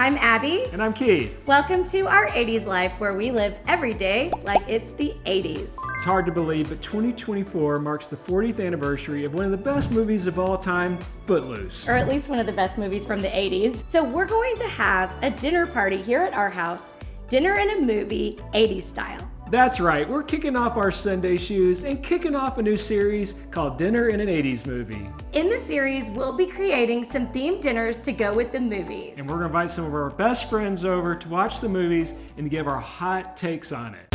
I'm Abby. And I'm Keith. Welcome to our 80s life, where we live every day like it's the 80s. It's hard to believe, but 2024 marks the 40th anniversary of one of the best movies of all time, Footloose. Or at least one of the best movies from the 80s. So we're going to have a dinner party here at our house. Dinner and a movie, 80s style. That's right, we're kicking off our Sunday shoes and kicking off a new series called Dinner in an 80s Movie. In the series, we'll be creating some themed dinners to go with the movies. And we're gonna invite some of our best friends over to watch the movies and to give our hot takes on it.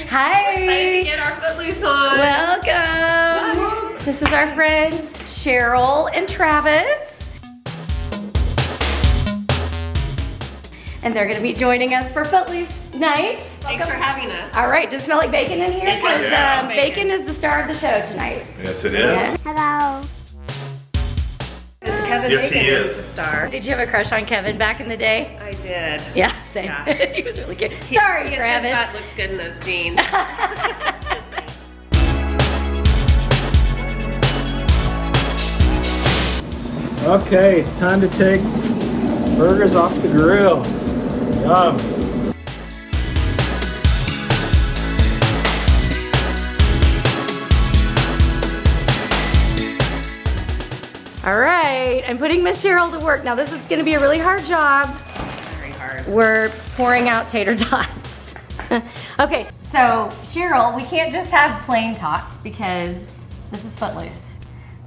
Hi! We're excited to get our Footloose on. Welcome! This is our friends Cheryl and Travis. And they're gonna be joining us for Footloose night. Thanks for having us. All right, does it smell like bacon in here? Because Yeah. bacon is the star of the show tonight. Yes, it is. Yeah. Hello. Is Kevin Yes, Bacon he is. the star? Did you have a crush on Kevin back in the day? I did. Yeah, same. Yeah. He was really cute. Sorry, His Travis. butt looked good in those jeans. Okay, it's time to take burgers off the grill. Yum. All right, I'm putting Miss Cheryl to work. Now this is gonna be a really hard job. Very hard. We're pouring out tater tots. Okay, so Cheryl, we can't just have plain tots because this is Footloose.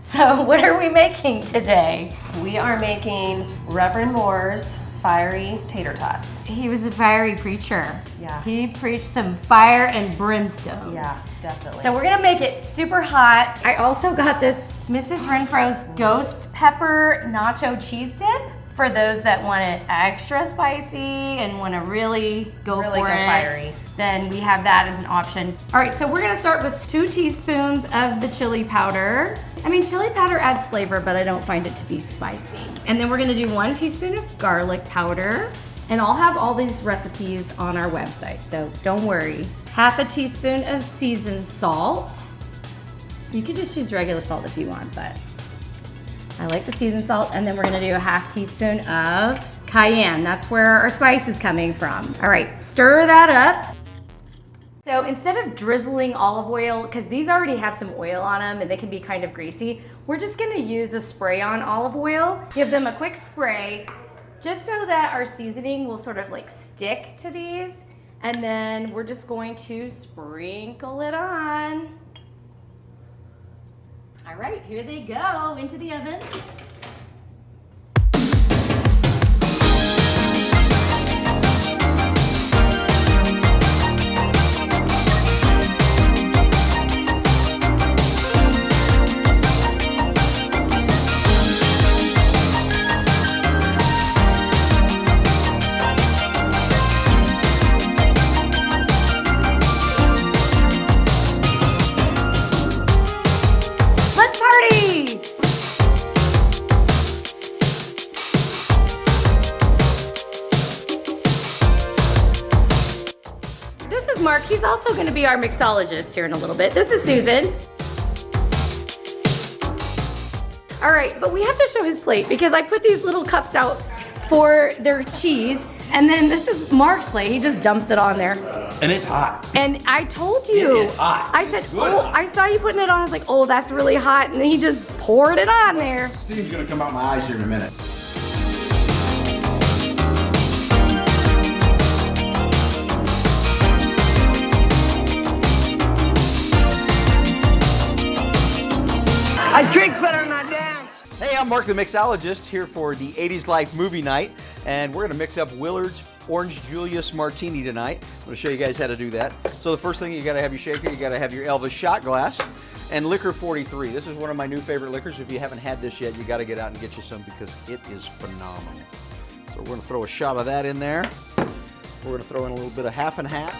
So what are we making today? We are making Reverend Moore's fiery tater tots. He was a fiery preacher. Yeah. He preached some fire and brimstone. Yeah, definitely. So we're gonna make it super hot. I also got this Mrs. Renfro's Ghost Pepper Nacho Cheese Dip for those that want it extra spicy and want to really go for it. fiery. Then we have that as an option. All right, so we're gonna start with 2 teaspoons of the chili powder. I mean, chili powder adds flavor, but I don't find it to be spicy. And then we're gonna do 1 teaspoon of garlic powder. And I'll have all these recipes on our website, so don't worry. 1/2 teaspoon of seasoned salt. You could just use regular salt if you want, but I like the seasoned salt. And then we're gonna do 1/2 teaspoon of cayenne. That's where our spice is coming from. All right, stir that up. So instead of drizzling olive oil, because these already have some oil on them and they can be kind of greasy, we're just gonna use a spray-on olive oil. Give them a quick spray, just so that our seasoning will sort of like stick to these. And then we're just going to sprinkle it on. All right, here they go into the oven. Let's party! This is Mark. He's also going to be our mixologist here in a little bit. This is Susan. All right, but we have to show his plate because I put these little cups out for their cheese. And then this is Mark's plate. He just dumps it on there. And it's hot. And I told you. It is hot. I said, Good oh, hot. I saw you putting it on. I was like, oh, that's really hot. And then he just poured it on there. Steam's gonna come out my eyes here in a minute. I drink better than I dance. Hey, I'm Mark the Mixologist here for the 80s Life movie night, and we're gonna mix up Willard's Orange Julius Martini tonight. I'm gonna show you guys how to do that. So the first thing, you gotta have your shaker, you gotta have your Elvis shot glass, and Liquor 43. This is one of my new favorite liquors. If you haven't had this yet, you gotta get out and get you some because it is phenomenal. So we're gonna throw a shot of that in there. We're gonna throw in a little bit of half and half.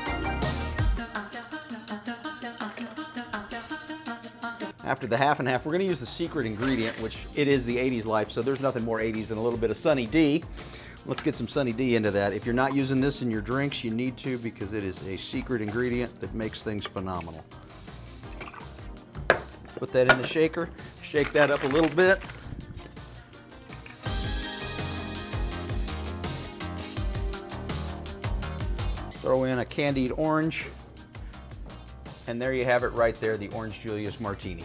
After the half and half, we're gonna use the secret ingredient, which it is the 80s life, so there's nothing more 80s than a little bit of Sunny D. Let's get some Sunny D into that. If you're not using this in your drinks, you need to, because it is a secret ingredient that makes things phenomenal. Put that in the shaker, shake that up a little bit. Throw in a candied orange, and there you have it right there, the Orange Julius Martini.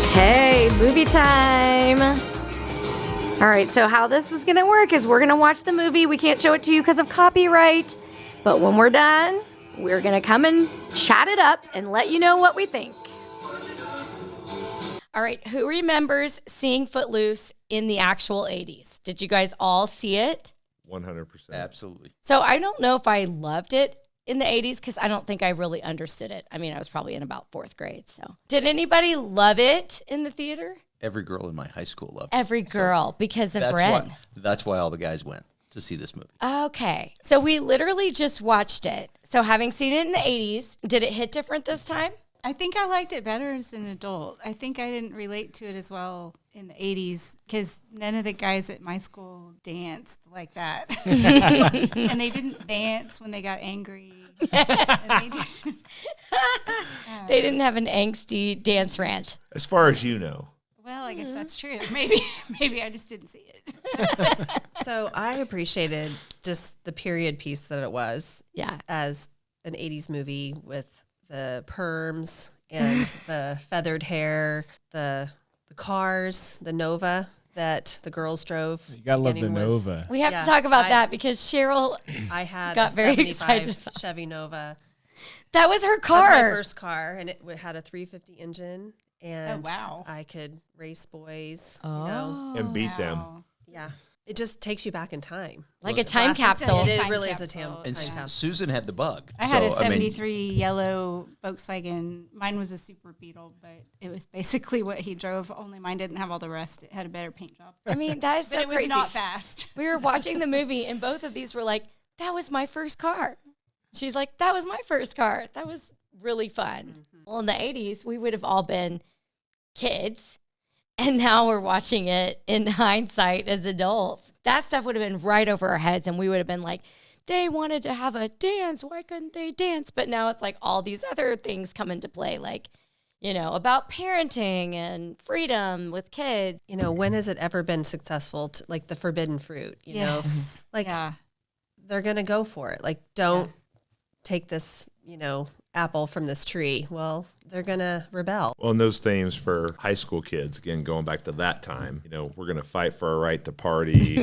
Okay, movie time. All right, so how this is gonna work is we're gonna watch the movie. We can't show it to you because of copyright, but when we're done, we're gonna come and chat it up and let you know what we think. All right, who remembers seeing Footloose in the actual 80s? Did you guys all see it? 100%. Absolutely. So I don't know if I loved it in the 80s because I don't think I really understood it. I mean, I was probably in about 4th grade. So did anybody love it in the theater? Every girl in my high school loved it. Every girl, because of Ren. That's why all the guys went to see this movie. Okay. So we literally just watched it. So having seen it in the 80s, did it hit different this time? I think I liked it better as an adult. I think I didn't relate to it as well in the 80s because none of the guys at my school danced like that. And they didn't dance when they got angry. And they didn't have an angsty dance rant. As far as you know. Well, I guess that's true. Maybe I just didn't see it. So I appreciated just the period piece that it was. Yeah. As an 80s movie with the perms and the feathered hair, the cars, the Nova that the girls drove. You gotta love the Nova. We have to talk about that because Cheryl I had got a very 75 excited about Chevy Nova. That was her That car. was my first car, and it had a 350 engine. And wow. I could race boys, And beat them. Yeah. It just takes you back in time. Like a time capsule. It Time really is a capsule. time And capsule. Susan had the bug. I had a So, I mean, 73 yellow Volkswagen. Mine was a Super Beetle, but it was basically what he drove, only mine didn't have all the rest. It had a better paint job. I mean, that is But so it was crazy. not fast. We were watching the movie and both of these were like, that was my first car. She's like, that was my first car. That was really fun. Well, in the 80s, we would have all been kids. And now we're watching it in hindsight as adults. That stuff would have been right over our heads. And we would have been like, they wanted to have a dance. Why couldn't they dance? But now it's like all these other things come into play, like, you know, about parenting and freedom with kids. You know, when has it ever been successful? Like the forbidden fruit, you know, like they're going to go for it. Like, don't take this, you know, apple from this tree. Well, they're going to rebel. Well, and those themes for high school kids, again, going back to that time, you know, we're going to fight for our right to party,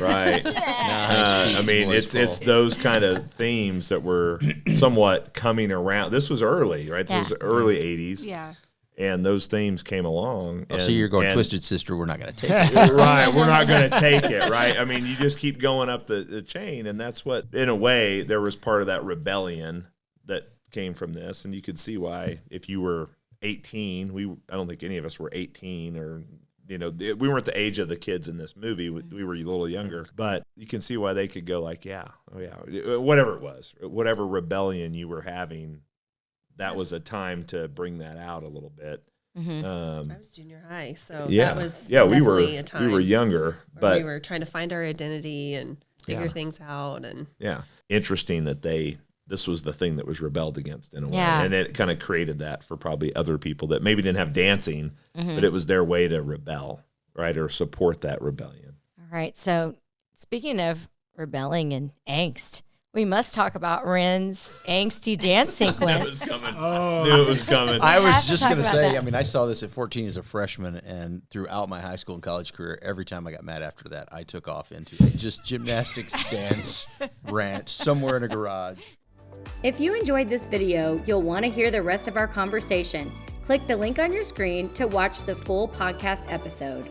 right? I mean, it's those kind of themes that were somewhat coming around. This was early, right? This was early 80s. Yeah. And those themes came along. Oh, so you're going, Twisted Sister, we're not going to take it. Right, we're not going to take it, right? I mean, you just keep going up the chain, and that's what, in a way, there was part of that rebellion that came from this, and you could see why if you were 18, I don't think any of us were 18, or, you know, we weren't the age of the kids in this movie. We were a little younger, but you can see why they could go like, whatever it was, whatever rebellion you were having, that was a time to bring that out a little bit. I was junior high, so that was we were definitely a time we were younger, but we were trying to find our identity and figure things out. And interesting that this was the thing that was rebelled against in a way, and it kind of created that for probably other people that maybe didn't have dancing, but it was their way to rebel, right, or support that rebellion. All right, so speaking of rebelling and angst, we must talk about Ren's angsty dance sequence. Knew it was coming. Knew it was coming. I was just talk going to about say, that. I mean, I saw this at 14 as a freshman, and throughout my high school and college career, every time I got mad after that, I took off into a just gymnastics dance rant somewhere in a garage. If you enjoyed this video, you'll want to hear the rest of our conversation. Click the link on your screen to watch the full podcast episode.